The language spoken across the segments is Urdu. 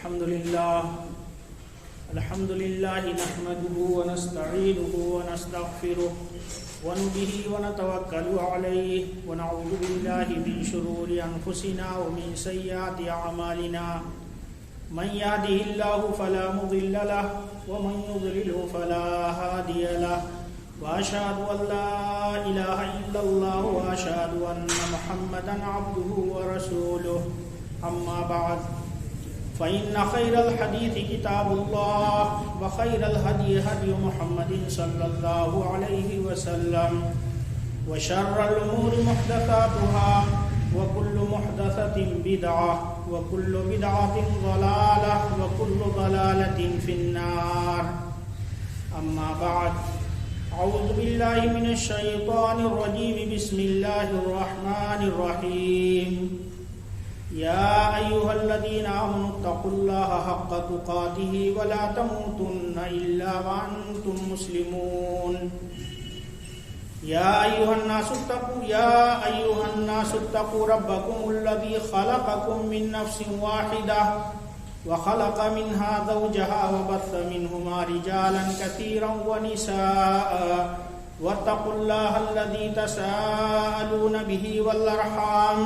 الحمد لله نحمده ونستعينه ونستغفره وبه ونتوكل عليه ونعوذ بالله من شرور أنفسنا ومن سيئات أعمالنا من يهده الله فلا مضل له ومن يضلله فلا هادي له وأشهد أن لا إله إلا الله وأشهد أن محمدا عبده ورسوله أما بعد فإن خير الحديث كتاب الله وخير الهدي هدي محمد صلى الله عليه وسلم وشر الأمور محدثاتها وكل محدثة بدعة وكل بدعة ضلالة وكل ضلالة في النار أما بعد أعوذ بالله من الشيطان الرجيم بسم الله الرحمن الرحيم يا أيها الذين آمنوا اتقوا الله حق تقاته ولا تموتن إلا وأنتم مسلمون يا أيها الناس اتقوا ربكم الذي خلقكم من نفس واحدة وخلق منها زوجها وبث منهما رجالا كثيرا ونساء واتقوا الله الذي تساءلون به والأرحام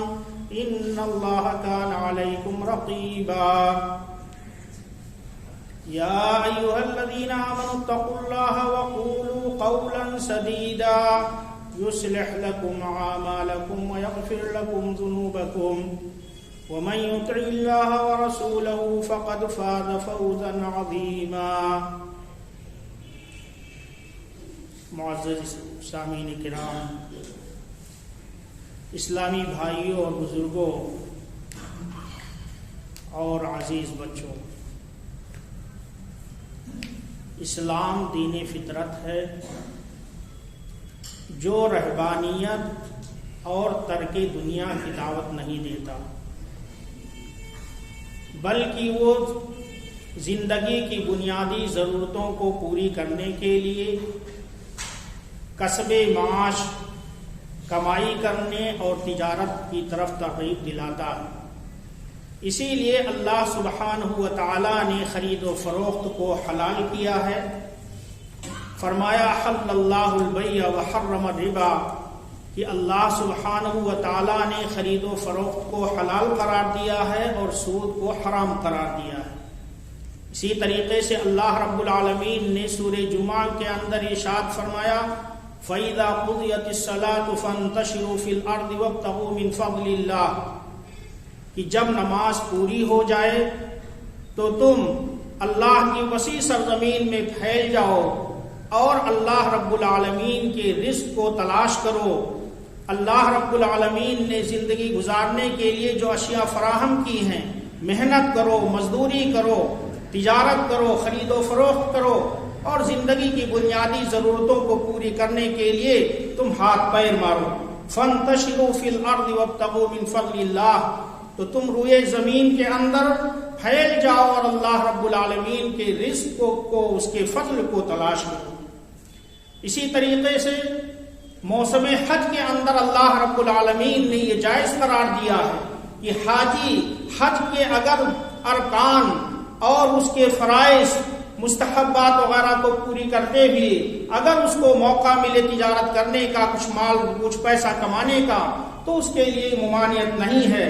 إن الله كان عليكم رقيبا يا أيها الذين آمنوا اتقوا الله وقولوا قولا سديدا يصلح لكم أعمالكم ويغفر لكم ذنوبكم ومن يطع الله ورسوله فقد فاز فوزا عظيما. معزز سامعین کرام، اسلامی بھائیوں اور بزرگوں اور عزیز بچوں، اسلام دین فطرت ہے جو رہبانیت اور ترک دنیا کی دعوت نہیں دیتا، بلکہ وہ زندگی کی بنیادی ضرورتوں کو پوری کرنے کے لیے کسب معاش، کمائی کرنے اور تجارت کی طرف ترغیب دلاتا ہے. اسی لیے اللہ سبحانہ و تعالی نے خرید و فروخت کو حلال کیا ہے. فرمایا حل اللہ البیع وحرم الربا، کہ اللہ سبحانہ و تعالی نے خرید و فروخت کو حلال قرار دیا ہے اور سود کو حرام قرار دیا ہے. اسی طریقے سے اللہ رب العالمین نے سورہ جمعہ کے اندر ارشاد فرمایا فَإِذَا قُضِيَتِ الصَّلَاةُ فَانتَشِرُوا فِي الْأَرْضِ وَابْتَغُوا مِنْ فَضْلِ اللَّهِ، کہ جب نماز پوری ہو جائے تو تم اللہ کی وسیع سرزمین میں پھیل جاؤ اور اللہ رب العالمین کے رزق کو تلاش کرو. اللہ رب العالمین نے زندگی گزارنے کے لیے جو اشیاء فراہم کی ہیں، محنت کرو، مزدوری کرو، تجارت کرو، خرید و فروخت کرو اور زندگی کی بنیادی ضرورتوں کو پوری کرنے کے لیے تم ہاتھ پیر مارو. فَانْتَشِرُوا فِي الْأَرْضِ وَابْتَغُوا مِنْ فَضْلِ اللَّهِ، تو تم روئے زمین کے اندر پھیل جاؤ اور اللہ رب العالمین کے رزق کو اس کے فضل کو تلاش کرو. اسی طریقے سے موسم حج کے اندر اللہ رب العالمین نے یہ جائز قرار دیا ہے کہ حاجی حج کے اگر ارکان اور اس کے فرائض، مستحبات وغیرہ کو پوری کرتے ہوئے اگر اس کو موقع ملے تجارت کرنے کا، کچھ مال کچھ پیسہ کمانے کا، تو اس کے لیے ممانعت نہیں ہے.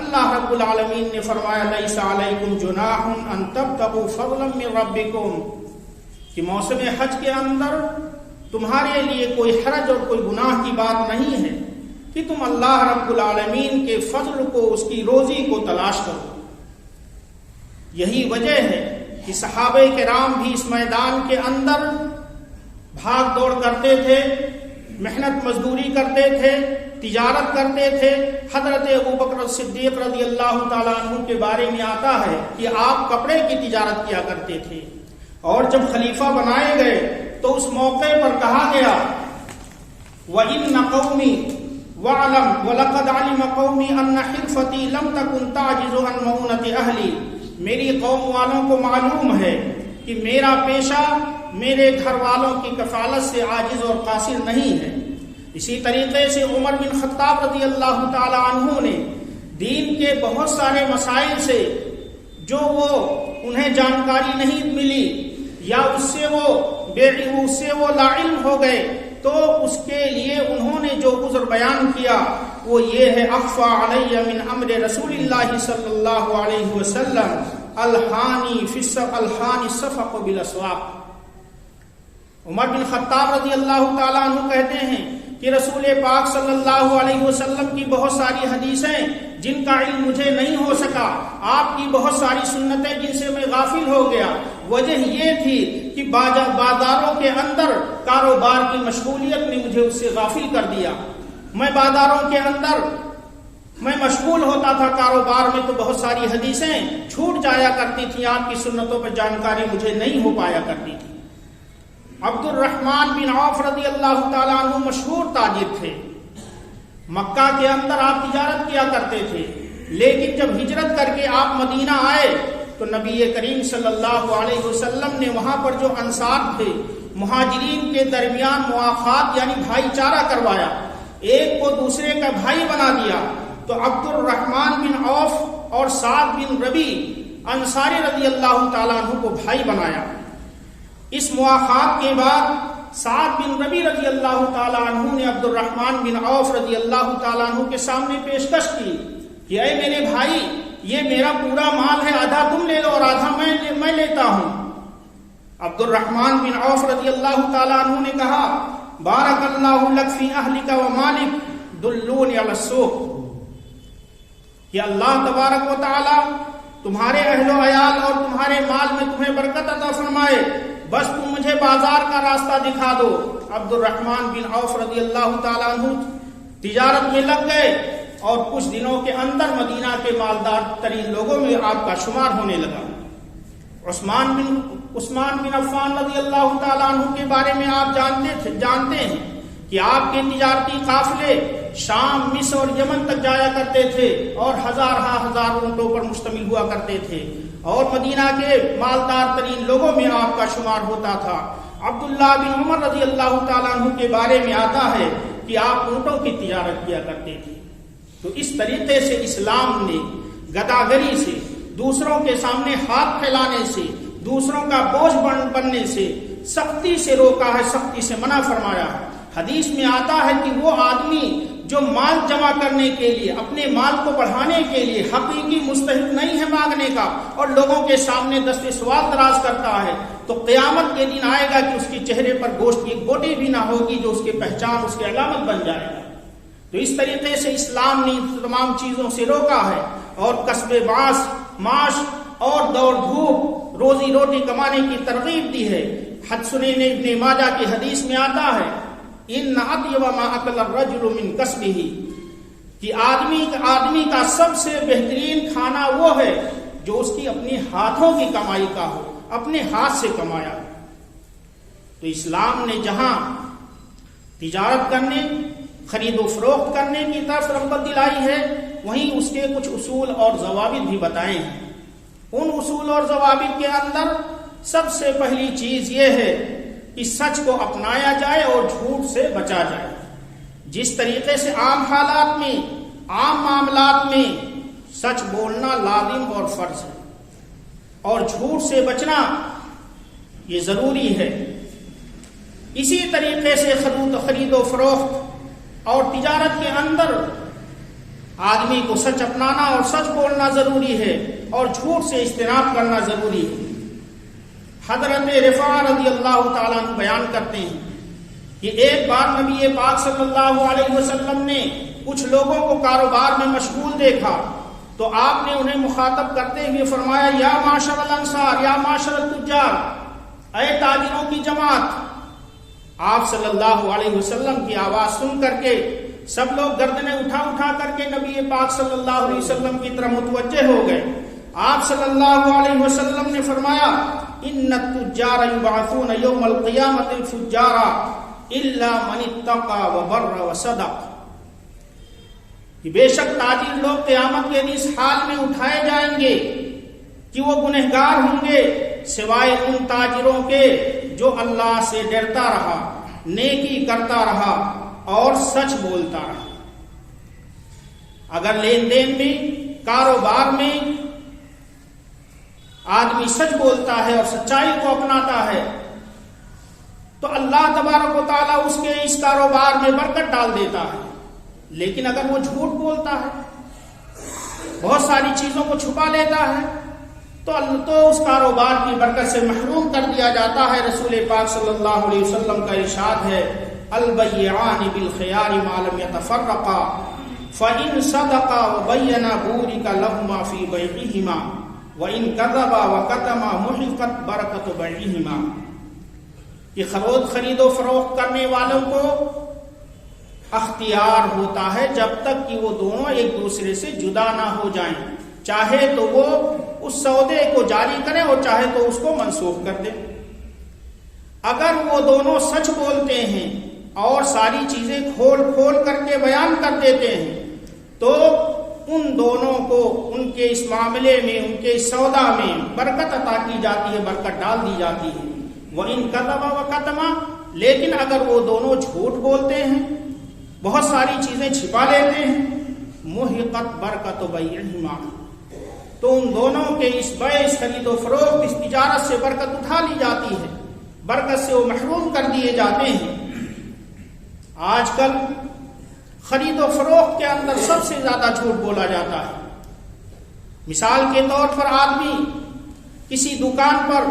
اللہ رب العالمین نے فرمایا لیس علیکم جناح ان تبتغوا فضلا من ربکم، کہ موسم حج کے اندر تمہارے لیے کوئی حرج اور کوئی گناہ کی بات نہیں ہے کہ تم اللہ رب العالمین کے فضل کو، اس کی روزی کو تلاش کرو. یہی وجہ ہے کہ صحابہ کرام بھی اس میدان کے اندر بھاگ دوڑ کرتے تھے، محنت مزدوری کرتے تھے، تجارت کرتے تھے. حضرت ابوبکر صدیق رضی اللہ تعالیٰ عنہ کے بارے میں آتا ہے کہ آپ کپڑے کی تجارت کیا کرتے تھے، اور جب خلیفہ بنائے گئے تو اس موقع پر کہا گیا وَإِنَّ قَوْمِي وَعَلَمْ وَلَقَدْ عَلِمَ قَوْمِي أَنَّ حِرْفَتِي لَمْ تَكُنْ تَعْجِزُ عَنْ مَعُونَةِ أَهْلِي، میری قوم والوں کو معلوم ہے کہ میرا پیشہ میرے گھر والوں کی کفالت سے عاجز اور قاصر نہیں ہے. اسی طریقے سے عمر بن خطاب رضی اللہ تعالی عنہ نے دین کے بہت سارے مسائل سے جو وہ انہیں جانکاری نہیں ملی یا اس سے وہ لا علم ہو گئے، تو اس کے لیے انہوں نے جو عذر بیان کیا وہ یہ ہے، اخفا علی من امر رسول اللہ صلی اللہ علیہ وسلم الحانی صفق بالاسواق۔ عمر بن خطاب رضی اللہ تعالیٰ عنہ کہتے ہیں کہ رسول پاک صلی اللہ علیہ وسلم کی بہت ساری حدیثیں جن کا علم مجھے نہیں ہو سکا، آپ کی بہت ساری سنتیں جن سے میں غافل ہو گیا، وجہ یہ تھی کہ بازاروں کے اندر کاروبار کی مشغولیت نے مجھے اس سے غافل کر دیا۔ میں بازاروں کے اندر میں مشغول ہوتا تھا کاروبار میں، تو بہت ساری حدیثیں چھوٹ جایا کرتی تھیں، آپ کی سنتوں پر جانکاری مجھے نہیں ہو پایا کرتی تھی۔ عبد الرحمن بن عوف رضی اللہ تعالیٰ عنہ مشہور تاجر تھے، مکہ کے اندر آپ تجارت کیا کرتے تھے، لیکن جب ہجرت کر کے آپ مدینہ آئے تو نبی کریم صلی اللہ علیہ وسلم نے وہاں پر جو انصار تھے، مہاجرین کے درمیان مواخات یعنی بھائی چارہ کروایا، ایک کو دوسرے کا بھائی بنا دیا۔ تو عبد الرحمن بن عوف اور سعد بن ربی انصاری رضی اللہ تعالیٰ عنہ کو بھائی بنایا۔ اس مواخات کے بعد سعد بن ربی رضی اللہ تعالیٰ عنہ نے عبد الرحمن بن عوف رضی اللہ تعالیٰ عنہ کے سامنے پیشکش کی کہ اے میرے بھائی، یہ میرا پورا مال ہے، آدھا تم لے لو اور آدھا میں لیتا ہوں۔ عبد الرحمن بن عوف رضی اللہ تعالیٰ عنہ نے کہا بارک اللہ لک فی اہلک و مالک دلونی علی السوق، کہ اللہ تبارک و تعالیٰ تمہارے اہل و عیال اور تمہارے مال میں تمہیں برکت عطا فرمائے، بس تم مجھے بازار کا راستہ دکھا دو۔ عبد الرحمن بن عوف رضی اللہ تعالیٰ عنہ تجارت میں لگ گئے اور کچھ دنوں کے اندر مدینہ کے مالدار ترین لوگوں میں آپ کا شمار ہونے لگا۔ عثمان بن عفان رضی اللہ تعالیٰ عنہ کے بارے میں آپ جانتے ہیں کہ آپ کے تجارتی قافلے شام، مصر اور یمن تک جایا کرتے تھے اور ہزار اونٹوں پر مشتمل ہوا کرتے تھے، اور مدینہ کے مالدار ترین لوگوں میں آپ کا شمار ہوتا تھا۔ عبداللہ بن عمر رضی اللہ تعالیٰ عنہ کے بارے میں آتا ہے کہ آپ اونٹوں کی تجارت کیا کرتے تھے۔ تو اس طریقے سے اسلام نے گداگری سے، دوسروں کے سامنے ہاتھ پھیلانے سے، دوسروں کا بوجھ بننے سے سختی سے روکا ہے، سختی سے منع فرمایا ہے۔ حدیث میں آتا ہے کہ وہ آدمی جو مال جمع کرنے کے لیے، اپنے مال کو بڑھانے کے لیے حقیقی مستحق نہیں ہے مانگنے کا، اور لوگوں کے سامنے دست سوال دراز کرتا ہے، تو قیامت کے دن آئے گا کہ اس کے چہرے پر گوشت کی گوٹی بھی نہ ہوگی جو اس کی پہچان، اس کی علامت بن جائے گا۔ تو اس طریقے سے اسلام نے تمام چیزوں سے روکا ہے، اور کسب معاش اور دوڑ دھوپ روزی روٹی کمانے کی ترغیب دی ہے۔ سنن ابن ماجہ کی حدیث میں آتا ہے ان اطیب ما اکل الرجل من کسبہ، کہ آدمی کا سب سے بہترین کھانا وہ ہے جو اس کی اپنے ہاتھوں کی کمائی کا ہو، اپنے ہاتھ سے کمایا۔ تو اسلام نے جہاں تجارت کرنے، خرید و فروخت کرنے کی طرف رغبت دلائی ہے، وہیں اس کے کچھ اصول اور ضوابط بھی بتائے ہیں۔ ان اصول اور ضوابط کے اندر سب سے پہلی چیز یہ ہے کہ سچ کو اپنایا جائے اور جھوٹ سے بچا جائے۔ جس طریقے سے عام حالات میں، عام معاملات میں سچ بولنا لازم اور فرض ہے، اور جھوٹ سے بچنا یہ ضروری ہے۔ اسی طریقے سے خرید و فروخت اور تجارت کے اندر آدمی کو سچ اپنانا اور سچ بولنا ضروری ہے، اور جھوٹ سے اجتناب کرنا ضروری ہے۔ حضرت رفاع رضی اللہ تعالیٰ عنہ بیان کرتے ہیں کہ ایک بار نبی پاک صلی اللہ علیہ وسلم نے کچھ لوگوں کو کاروبار میں مشغول دیکھا، تو آپ نے انہیں مخاطب کرتے ہوئے فرمایا یا معاشر الانصار، یا معاشر التجار، اے تاجروں کی جماعت۔ آپ صلی اللہ علیہ وسلم کی آواز سن کر کے سب لوگ گردنیں اٹھا کر کے نبی پاک صلی اللہ علیہ وسلم کی طرف متوجہ ہو گئے۔ آپ صلی اللہ علیہ وسلم نے فرمایا ان التجار یبعثون یوم القیامۃ الفجار الا من اتقى وبر وصدق، کہ بے شک تاجر لوگ قیامت کے دن اس حال میں اٹھائے جائیں گے کہ وہ گنہگار ہوں گے سوائے ان تاجروں کے جو اللہ سے ڈرتا رہا، نیکی کرتا رہا اور سچ بولتا رہا۔ اگر لین دین میں، کاروبار میں آدمی سچ بولتا ہے اور سچائی کو اپناتا ہے تو اللہ تبارک و تعالیٰ اس کے اس کاروبار میں برکت ڈال دیتا ہے. لیکن اگر وہ جھوٹ بولتا ہے، بہت ساری چیزوں کو چھپا لیتا ہے تو اس کاروبار کی برکت سے محروم کر دیا جاتا ہے. رسول پاک صلی اللہ علیہ وسلم کا ارشاد ہے البیعان بالخیار ما لم یتفرقا فإن صدقا وبینا بورک لهما فی بیعہما وإن کذبا وکتما محقت برکت بیعہما. یہ خرید و فروخت کرنے والوں کو اختیار ہوتا ہے جب تک کہ وہ دونوں ایک دوسرے سے جدا نہ ہو جائیں. چاہے تو وہ اس سودے کو جاری کریں اور چاہے تو اس کو منسوخ کر دیں. اگر وہ دونوں سچ بولتے ہیں اور ساری چیزیں کھول کھول کر کے بیان کر دیتے ہیں تو ان دونوں کو ان کے اس معاملے میں، ان کے اس سودا میں برکت عطا کی جاتی ہے، برکت ڈال دی جاتی ہے. وَإِن كَذَبَ وَكَتَمَ، لیکن اگر وہ دونوں جھوٹ بولتے ہیں، بہت ساری چیزیں چھپا لیتے ہیں، محقت برکت بیعہما، تو ان دونوں کے اس بیع، اس خرید و فروخت، اس تجارت سے برکت اٹھا لی جاتی ہے، برکت سے وہ محروم کر دیے جاتے ہیں. آج کل خرید و فروخت کے اندر سب سے زیادہ جھوٹ بولا جاتا ہے. مثال کے طور پر آدمی کسی دکان پر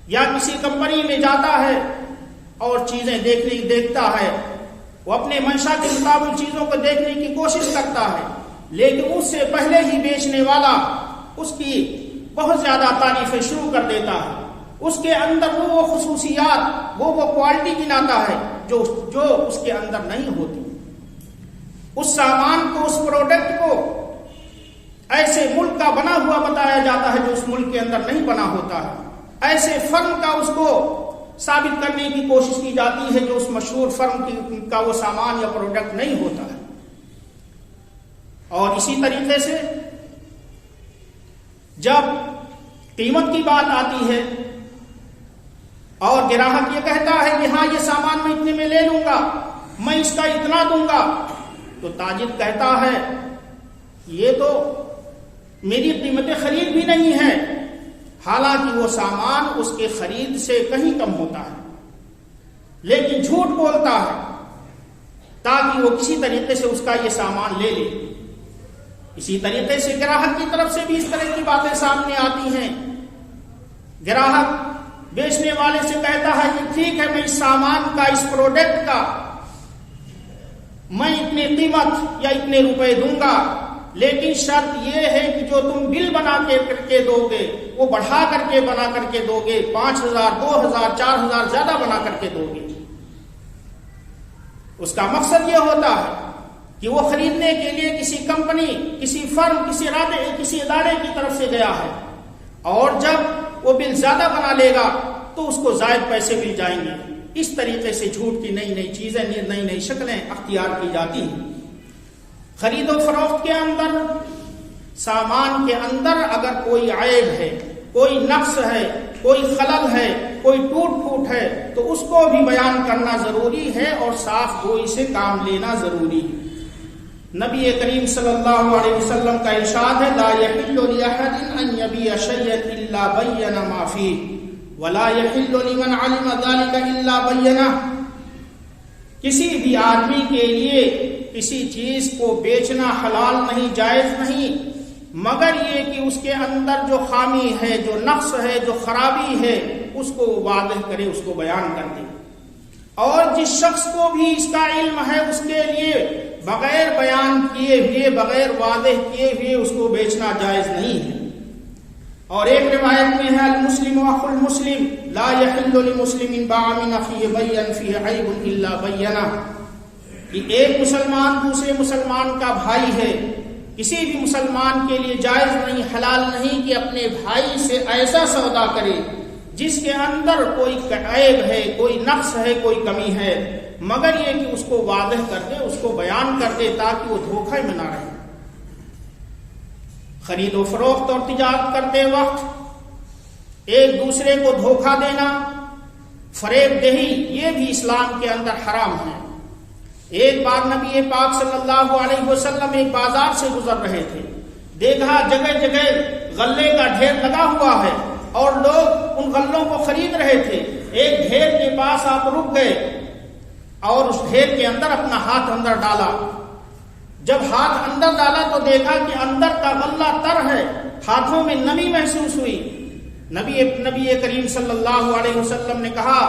یا کسی کمپنی میں جاتا ہے اور چیزیں دیکھتا ہے، وہ اپنے منشا کے مطابق چیزوں کو دیکھنے کی کوشش کرتا ہے، لیکن اس سے پہلے ہی بیچنے والا اس کی بہت زیادہ تعریفیں شروع کر دیتا ہے. اس کے اندر وہ خصوصیات، وہ کوالٹی گناتا ہے جو اس کے اندر نہیں ہوتی. اس سامان کو، اس پروڈکٹ کو ایسے ملک کا بنا ہوا بتایا جاتا ہے جو اس ملک کے اندر نہیں بنا ہوتا ہے. ایسے فرم کا اس کو ثابت کرنے کی کوشش کی جاتی ہے جو اس مشہور فرم کا وہ سامان یا پروڈکٹ نہیں ہوتا ہے. اور اسی طریقے سے جب قیمت کی بات آتی ہے اور گراہک یہ کہتا ہے کہ ہاں یہ سامان میں اتنے میں لے لوں گا، میں اس کا اتنا دوں گا، تو تاجر کہتا ہے یہ تو میری قیمت خرید بھی نہیں ہے، حالانکہ وہ سامان اس کے خرید سے کہیں کم ہوتا ہے، لیکن جھوٹ بولتا ہے تاکہ وہ کسی طریقے سے اس کا یہ سامان لے لے. اسی طریقے سے گراہک کی طرف سے بھی اس طرح کی باتیں سامنے آتی ہیں. گراہک بیچنے والے سے کہتا ہے کہ ٹھیک ہے میں اس سامان کا، اس پروڈکٹ کا میں اتنی قیمت یا اتنے روپے دوں گا، لیکن شرط یہ ہے کہ جو تم بل بنا کے دو گے وہ بڑھا کر کے بنا کر کے دو گے، 5,000 2,000 4,000 زیادہ بنا کر کے دو گے. اس کا مقصد یہ ہوتا ہے کہ وہ خریدنے کے لیے کسی کمپنی، کسی فرم، کسی ادارے کی طرف سے گیا ہے، اور جب وہ بل زیادہ بنا لے گا تو اس کو زائد پیسے مل جائیں گے. اس طریقے سے جھوٹ کی نئی نئی چیزیں، نئی نئی شکلیں اختیار کی جاتی ہیں. خرید و فروخت کے اندر، سامان کے اندر اگر کوئی عیب ہے، کوئی نقص ہے، کوئی خلل ہے، کوئی ٹوٹ پھوٹ ہے تو اس کو بھی بیان کرنا ضروری ہے اور صاف گوئی سے کام لینا ضروری ہے. نبی کریم صلی اللہ علیہ وسلم کا ارشاد ہے لا یحل لأحد ان یبیع شیئا الا بین ما فیہ ولا یحل لمن علم ذلک الا بینہ. کسی بھی آدمی کے لیے کسی چیز کو بیچنا حلال نہیں، جائز نہیں، مگر یہ کہ اس کے اندر جو خامی ہے، جو نقص ہے، جو خرابی ہے، اس کو واضح کرے، اس کو بیان کر دے. اور جس شخص کو بھی اس کا علم ہے اس کے لیے بغیر بیان کیے ہوئے، بغیر واضح کیے ہوئے اس کو بیچنا جائز نہیں ہے. اور ایک روایت میں ہے المسلم اخو المسلم لا يحل لمسلم باع من اخيه بيا فيه عيب الا بينه. کہ ایک مسلمان دوسرے مسلمان کا بھائی ہے، کسی بھی مسلمان کے لیے جائز نہیں، حلال نہیں کہ اپنے بھائی سے ایسا سودا کرے جس کے اندر کوئی عیب ہے، کوئی نقص ہے، کوئی کمی ہے، مگر یہ کہ اس کو واضح کر دے، اس کو بیان کر دے تاکہ وہ دھوکے میں نہ رہے. خرید و فروخت اور تجارت کرتے وقت ایک دوسرے کو دھوکہ دینا، فریب دہی، یہ بھی اسلام کے اندر حرام ہے. ایک بار نبی پاک صلی اللہ علیہ وسلم ایک بازار سے گزر رہے تھے، دیکھا جگہ جگہ غلے کا ڈھیر لگا ہوا ہے اور لوگ ان غلوں کو خرید رہے تھے. ایک ڈھیر کے پاس آپ رک گئے اور اس ڈھیر کے اندر اپنا ہاتھ اندر ڈالا. جب ہاتھ اندر ڈالا تو دیکھا کہ اندر کا غلہ تر ہے, ہاتھوں میں نمی محسوس ہوئی. نبی کریم صلی اللہ علیہ وسلم نے کہا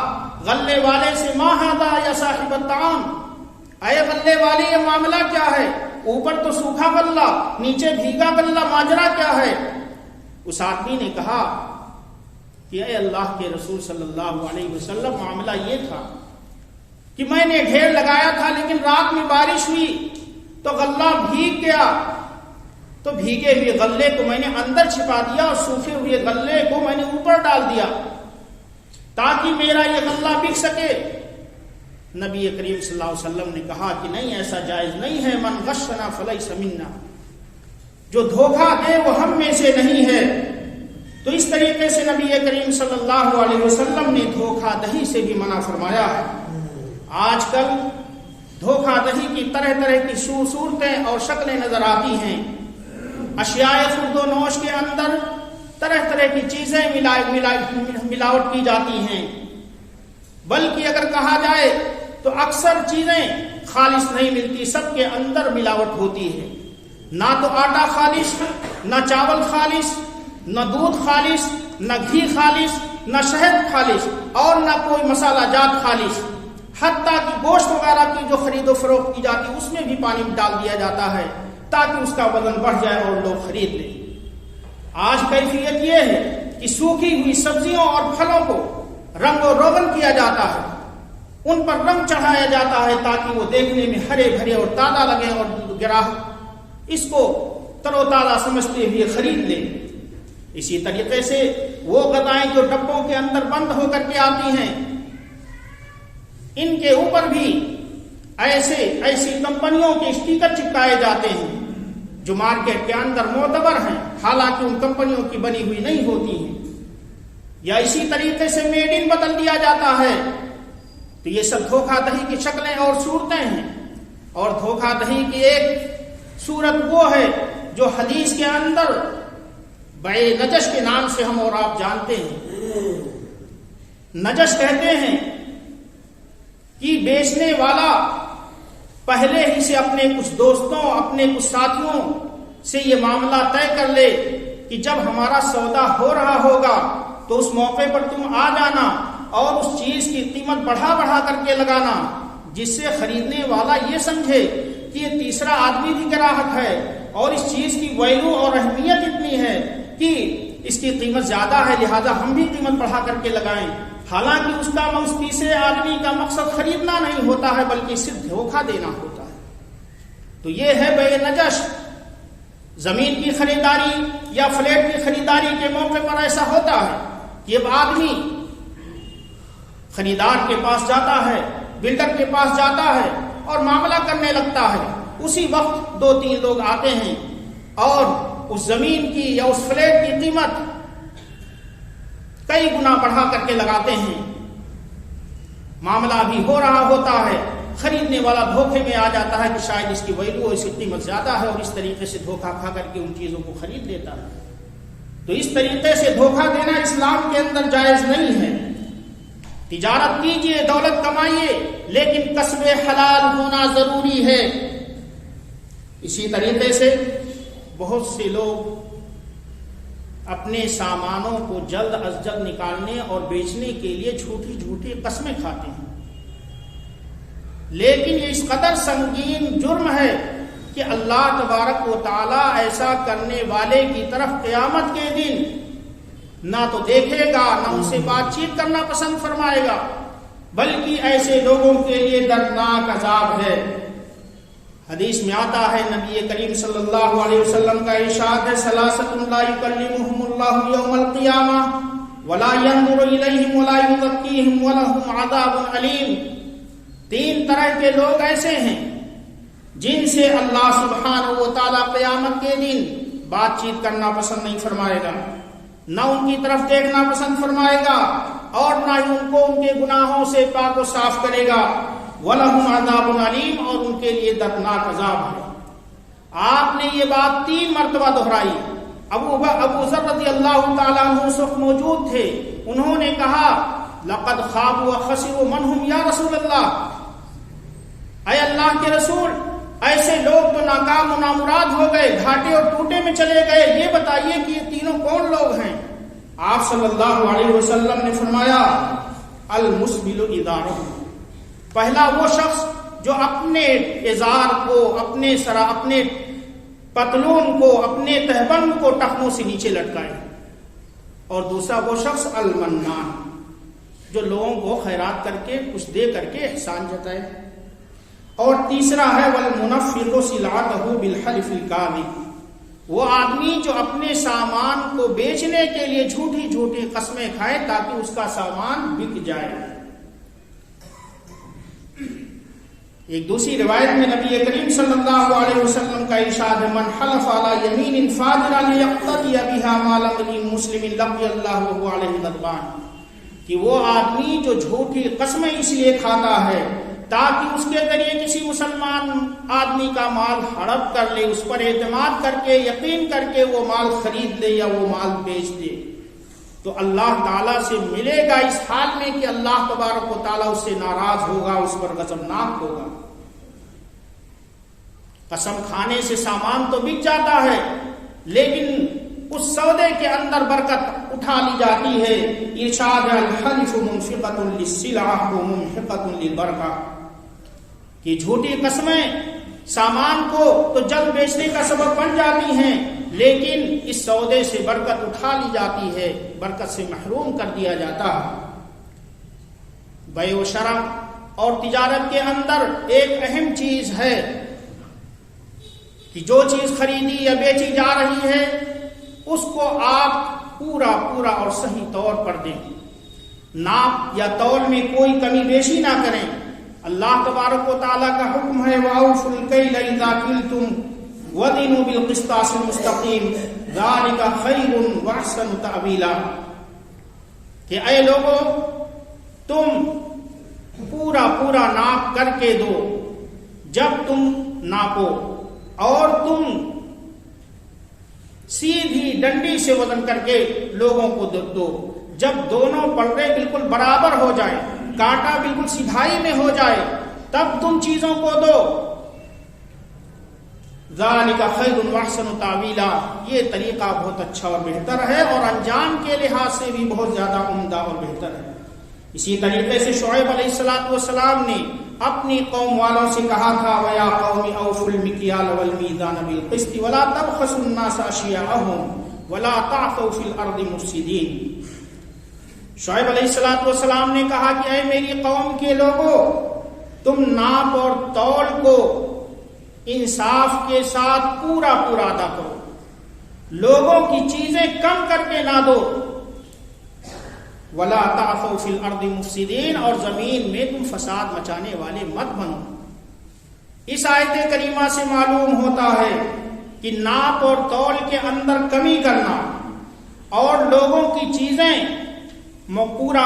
غلے والے سے ما ھذا یا صاحب الطعام, اے غلے والے یہ معاملہ کیا ہے؟ اوپر تو سوکھا غلہ, نیچے بھیگا غلہ, ماجرا کیا ہے؟ اس آدمی نے کہا کہ اے اللہ کے رسول صلی اللہ علیہ وسلم, معاملہ یہ تھا کہ میں نے ڈھیر لگایا تھا لیکن رات میں بارش ہوئی تو غلہ بھیگ گیا, تو بھیگے ہوئے غلے کو میں نے اندر چھپا دیا اور سوکھے ہوئے غلے کو میں نے اوپر ڈال دیا تاکہ میرا یہ غلہ بک سکے. نبی کریم صلی اللہ علیہ وسلم نے کہا کہ نہیں, ایسا جائز نہیں ہے. من غشنا فلیس منا, جو دھوکہ دے وہ ہم میں سے نہیں ہے. تو اس طریقے سے نبی کریم صلی اللہ علیہ وسلم نے دھوکہ دہی سے بھی منع فرمایا ہے. آج کل دھوکہ دہی کی طرح طرح کی صورتیں اور شکلیں نظر آتی ہیں. اشیاء خورد و نوش کے اندر طرح طرح کی چیزیں ملاوٹ کی جاتی ہیں, بلکہ اگر کہا جائے تو اکثر چیزیں خالص نہیں ملتی, سب کے اندر ملاوٹ ہوتی ہے. نہ تو آٹا خالص, نہ چاول خالص, نہ دودھ خالص, نہ گھی خالص, نہ شہد خالص, اور نہ کوئی مسالہ جات خالص. حتیٰ کہ گوشت وغیرہ کی جو خرید و فروخت کی جاتی ہے اس میں بھی پانی ڈال دیا جاتا ہے تاکہ اس کا وزن بڑھ جائے اور لوگ خرید لیں. آج کیفیت یہ ہے کہ سوکھی ہوئی سبزیوں اور پھلوں کو رنگ و روغن کیا جاتا ہے, ان پر رنگ چڑھایا جاتا ہے تاکہ وہ دیکھنے میں ہرے بھرے اور تازہ لگے اور گراہک اس کو تر و تازہ سمجھتے ہوئے خرید لیں. اسی طریقے سے وہ غذائیں جو ڈبوں کے اندر بند ہو کر کے آتی ہیں, ان کے اوپر بھی ایسی کمپنیوں کے اسٹیکر چپکائے جاتے ہیں جو مارکیٹ کے اندر معتبر ہیں, حالانکہ ان کمپنیوں کی بنی ہوئی نہیں ہوتی ہیں. یا اسی طریقے سے میڈ ان بدل دیا جاتا ہے. تو یہ سب دھوکہ دہی کی شکلیں اور صورتیں ہیں. اور دھوکہ دہی کی ایک صورت وہ ہے جو حدیث کے اندر بے نجش کے نام سے ہم اور آپ جانتے ہیں. نجش کہتے ہیں کہ بیچنے والا پہلے ہی سے اپنے کچھ دوستوں, اپنے کچھ ساتھیوں سے یہ معاملہ طے کر لے کہ جب ہمارا سودا ہو رہا ہوگا تو اس موقع پر تم آ جانا اور اس چیز کی قیمت بڑھا کر کے لگانا, جس سے خریدنے والا یہ سمجھے کہ یہ تیسرا آدمی بھی گراہک ہے اور اس چیز کی ویلو اور اہمیت اتنی ہے کہ اس کی قیمت زیادہ ہے, لہذا ہم بھی قیمت بڑھا کر کے لگائیں. حالانکہ اس تیسرے آدمی کا مقصد خریدنا نہیں ہوتا ہے بلکہ صرف دھوکہ دینا ہوتا ہے. تو یہ ہے بے نجش. زمین کی خریداری یا فلیٹ کی خریداری کے موقع پر ایسا ہوتا ہے کہ اب آدمی خریدار کے پاس جاتا ہے, بلڈر کے پاس جاتا ہے اور معاملہ کرنے لگتا ہے. اسی وقت 2-3 لوگ آتے ہیں اور اس زمین کی یا اس فلیٹ کی قیمت کئی گنا بڑھا کر کے لگاتے ہیں. معاملہ بھی ہو رہا ہوتا ہے, خریدنے والا دھوکے میں آ جاتا ہے کہ شاید اس کی ویلو اور اس کی قیمت زیادہ ہے اور اس طریقے سے دھوکہ کھا کر کے ان چیزوں کو خرید لیتا ہے. تو اس طریقے سے دھوکہ دینا اسلام کے اندر جائز نہیں ہے. تجارت کیجئے, دولت کمائیے, لیکن کسب حلال ہونا ضروری ہے. اسی طریقے سے بہت سے لوگ اپنے سامانوں کو جلد از جلد نکالنے اور بیچنے کے لیے جھوٹی قسمیں کھاتے ہیں, لیکن یہ اس قدر سنگین جرم ہے کہ اللہ تبارک و تعالی ایسا کرنے والے کی طرف قیامت کے دن نہ تو دیکھے گا, نہ ان سے بات چیت کرنا پسند فرمائے گا, بلکہ ایسے لوگوں کے لیے دردناک عذاب ہے. حدیث میں آتا ہے, نبی کریم صلی اللہ علیہ وسلم کا ارشاد ہے, ثلاثۃ لا یکلمہم اللہ یوم القیامہ ولا ينظر الیہم ولا یزکیہم ولہم عذاب علیم. 3 طرح کے لوگ ایسے ہیں جن سے اللہ سبحانہ و تعالی قیامت کے دن بات چیت کرنا پسند نہیں فرمائے گا, نہ ان کی طرف دیکھنا پسند فرمائے گا اور نہ ہی ان کو ان کے گناہوں سے پاک و صاف کرے گا. وَلَهُمْ عَذَابٌ عَلِيمٌ, اور ان کے لیے دردناک عذاب ہے. آپ نے یہ بات 3 مرتبہ دہرائی ابو ذر رضی اللہ تعالیٰ عنہ اس وقت موجود تھے. انہوں نے کہا لقد خابوا وخسروا من هم یا رسول اللہ، اے اللہ کے رسول ایسے لوگ تو ناکام و نامراد ہو گئے، گھاٹے اور ٹوٹے میں چلے گئے، یہ بتائیے کہ یہ تینوں کون لوگ ہیں؟ آپ صلی اللہ علیہ وسلم نے فرمایا المسبل ازارہ، پہلا وہ شخص جو اپنے ازار کو، اپنے پتلون کو، اپنے تہبند کو ٹخنوں سے نیچے لٹکائے، اور دوسرا وہ شخص المنان، جو لوگوں کو خیرات کر کے کچھ دے کر کے احسان جتائے، اور تیسرا ہے والمنفق سلعته بالحلف الكاذب، وہ آدمی جو اپنے سامان کو بیچنے کے لیے جھوٹی جھوٹی قسمیں کھائے تاکہ اس کا سامان بک جائے. ایک دوسری روایت میں نبی کریم صلی اللہ علیہ وسلم کا ارشاد ہے من حلف علی یمین فاجرا لیقتدی بها مال امرئ مسلم لقی اللہ وهو علیہ غضبان، کہ وہ آدمی جو جھوٹی قسمیں اس لیے کھاتا ہے تاکہ اس کے ذریعے کسی مسلمان آدمی کا مال ہڑپ کر لے، اس پر اعتماد کر کے یقین کر کے وہ مال خرید لے یا وہ مال بیچ دے، تو اللہ تعالیٰ سے ملے گا اس حال میں کہ اللہ تبارک و تعالیٰ اس سے ناراض ہوگا، اس پر غضبناک ہوگا. قسم کھانے سے سامان تو بک جاتا ہے، لیکن اس سودے کے اندر برکت اٹھا لی جاتی ہے. ارشاد الحلف منفقۃ للسلعۃ وممحقۃ للبرکہ، کہ جھوٹی قسمیں سامان کو تو جلد بیچنے کا سبب بن جاتی ہیں، لیکن اس سودے سے برکت اٹھا لی جاتی ہے، برکت سے محروم کر دیا جاتا ہے. بیع و شرع اور تجارت کے اندر ایک اہم چیز ہے کہ جو چیز خریدی یا بیچی جا رہی ہے اس کو آپ پورا اور صحیح طور پر دیں، ناپ یا تول میں کوئی کمی بیشی نہ کریں. اللہ تبارک و تعالیٰ کا حکم ہے وَأَوْفُوا الْكَيْلَ إِذَا كِلْتُمْ وَزِنُوا بِالْقِسْطَاسِ الْمُسْتَقِيمِ ذَلِكَ خَيْرٌ وَأَحْسَنُ تَأْوِيلًا، کہ اے لوگو تم پورا ناپ کر کے دو جب تم ناپو، اور تم سیدھی ڈنڈی سے وزن کر کے لوگوں کو دو جب دونوں پلڑے بالکل برابر ہو جائیں، کانٹا بالکل سیدھائی میں ہو جائے، تب تم چیزوں کو دو. ذالک خیر واحسن تاویلا، یہ طریقہ بہت اچھا اور بہتر ہے اور انجام کے لحاظ سے بھی بہت زیادہ عمدہ اور بہتر ہے. اسی طریقے سے شعیب علیہ السلام نے اپنی قوم والوں سے کہا تھا وَيَا قَوْمِ أَوْفُوا الْمِكْيَالَ وَالْمِيزَانَ بِالْقِسْطِ وَلَا تَبْخَسُوا النَّاسَ أَشْيَاءَهُمْ وَلَا تَعْثَوْا فِي الْأَرْضِ مُفْسِدِينَ. شعیب علیہ السلام نے کہا کہ اے میری قوم کے لوگوں، تم ناپ اور تول کو انصاف کے ساتھ پورا ادا کرو، لوگوں کی چیزیں کم کر کے نہ دو. وَلَا تَعْثَوْا فِي الْأَرْضِ مُفْسِدِينَ، اور زمین میں تم فساد مچانے والے مت بنو. اس آیت کریمہ سے معلوم ہوتا ہے کہ ناپ اور تول کے اندر کمی کرنا اور لوگوں کی چیزیں پورا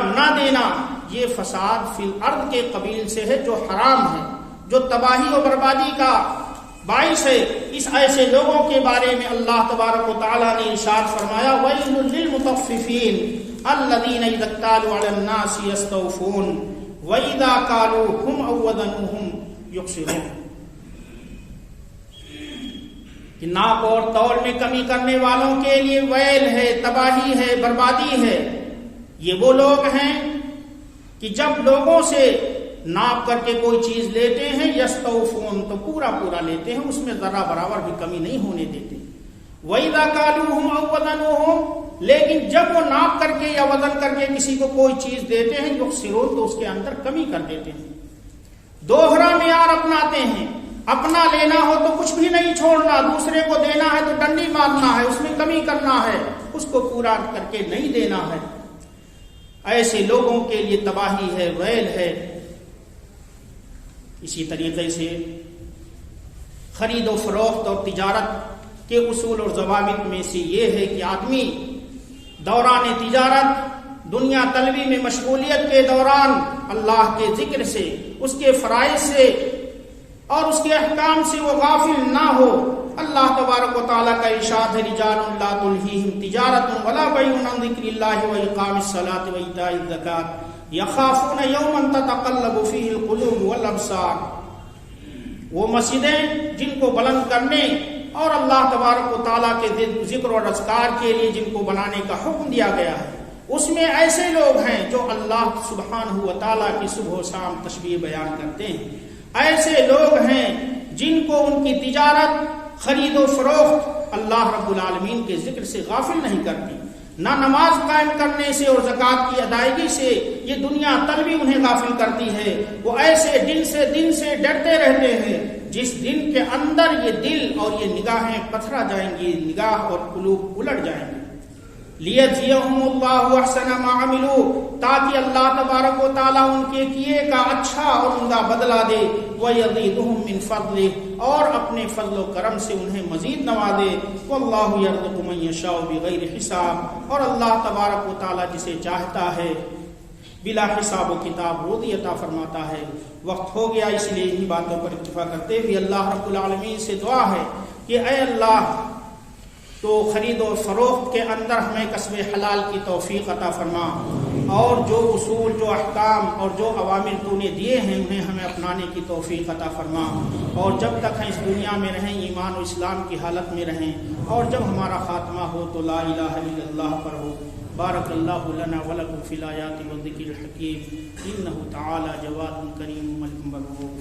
نہ دینا یہ فساد فی الارض کے قبیل سے ہے، جو حرام ہے، جو تباہی و بربادی کا باعث ہے. اس ایسے لوگوں کے بارے میں اللہ تبارک و تعالیٰ نے ارشاد فرمایا وَيْلٌ لِّلْمُطَفِّفِينَ الَّذِينَ إِذَا اكْتَالُوا عَلَى النَّاسِ يَسْتَوْفُونَ وَإِذَا كَالُوهُمْ أَوْ وَزَنُوهُمْ يُخْسِرُونَ، کہ ناپ اور تول میں کمی کرنے والوں کے لیے ویل ہے، تباہی ہے، بربادی ہے. یہ وہ لوگ ہیں کہ جب لوگوں سے ناپ کر کے کوئی چیز لیتے ہیں یستوفون، تو پورا لیتے ہیں، اس میں ذرا برابر بھی کمی نہیں ہونے دیتے. وَإِذَا كَالُوهُمْ أَوْ وَزَنُوهُمْ، لیکن جب وہ ناپ کر کے یا وزن کر کے کسی کو کوئی چیز دیتے ہیں یخسرون، تو اس کے اندر کمی کر دیتے ہیں، دوہرا معیار اپناتے ہیں. اپنا لینا ہو تو کچھ بھی نہیں چھوڑنا، دوسرے کو دینا ہے تو ڈنڈی مارنا ہے، اس میں کمی کرنا ہے، اس کو پورا کر کے نہیں دینا ہے. ایسے لوگوں کے لیے تباہی ہے، ویل ہے. اسی طریقے سے خرید و فروخت اور تجارت کے اصول اور ضوابط میں سے یہ ہے کہ آدمی دوران تجارت، دنیا طلبی میں مشغولیت کے دوران اللہ کے ذکر سے، اس کے فرائض سے اور اس کے احکام سے وہ غافل نہ ہو، اللہ تبارک و تعالیٰ کا ارشاد ہے رجال لا تلہیہم تجارت ولا بیع عن ذکر اللہ واقام الصلاۃ وایتاء الزکاۃ یخافون یوما تتقلب فیہ القلوب والابصار. وہ مسجدیں جن کو بلند کرنے اور اللہ تبارک و تعالیٰ کے ذکر اور اذکار کے لیے جن کو بنانے کا حکم دیا گیا ہے، اس میں ایسے لوگ ہیں جو اللہ سبحانہ و تعالیٰ کی صبح و شام تسبیح بیان کرتے ہیں. ایسے لوگ ہیں جن کو ان کی تجارت، خرید و فروخت اللہ رب العالمین کے ذکر سے غافل نہیں کرتی، نہ نماز قائم کرنے سے اور زکوٰۃ کی ادائیگی سے یہ دنیا طلبی انہیں غافل کرتی ہے. وہ ایسے دن سے ڈرتے رہتے ہیں جس دن کے اندر یہ دل اور یہ نگاہیں پتھرا جائیں گی، نگاہ اور قلوب الٹ جائیں گے. لیجزیہم اللہ احسن ما عملوا، تاکہ اللہ تبارک و تعالیٰ ان کے کیے کا اچھا اور عمدہ بدلہ دے. ویزیدہم من فضلہ، اور اپنے فضل و کرم سے انہیں مزید نوازے. واللہ یرزق من یشاء بغیر حساب، اور اللہ تبارک و تعالیٰ جسے چاہتا ہے بلا حساب و کتاب روزی عطا فرماتا ہے. وقت ہو گیا، اس لیے انہی باتوں پر اکتفا کرتے ہوئے اللہ رب العالمین سے دعا ہے کہ اے اللہ تو خرید و فروخت کے اندر ہمیں کسب حلال کی توفیق عطا فرما، اور جو اصول، جو احکام اور جو اوامر تو نے دیے ہیں انہیں ہمیں اپنانے کی توفیق عطا فرما. اور جب تک ہم اس دنیا میں رہیں ایمان و اسلام کی حالت میں رہیں، اور جب ہمارا خاتمہ ہو تو لا الہ الا اللہ پر ہو. بارک اللہ لنا ولکم فی الآیات والذکر الحکیم، انہ تعالی جواد کریم ملک مبروک.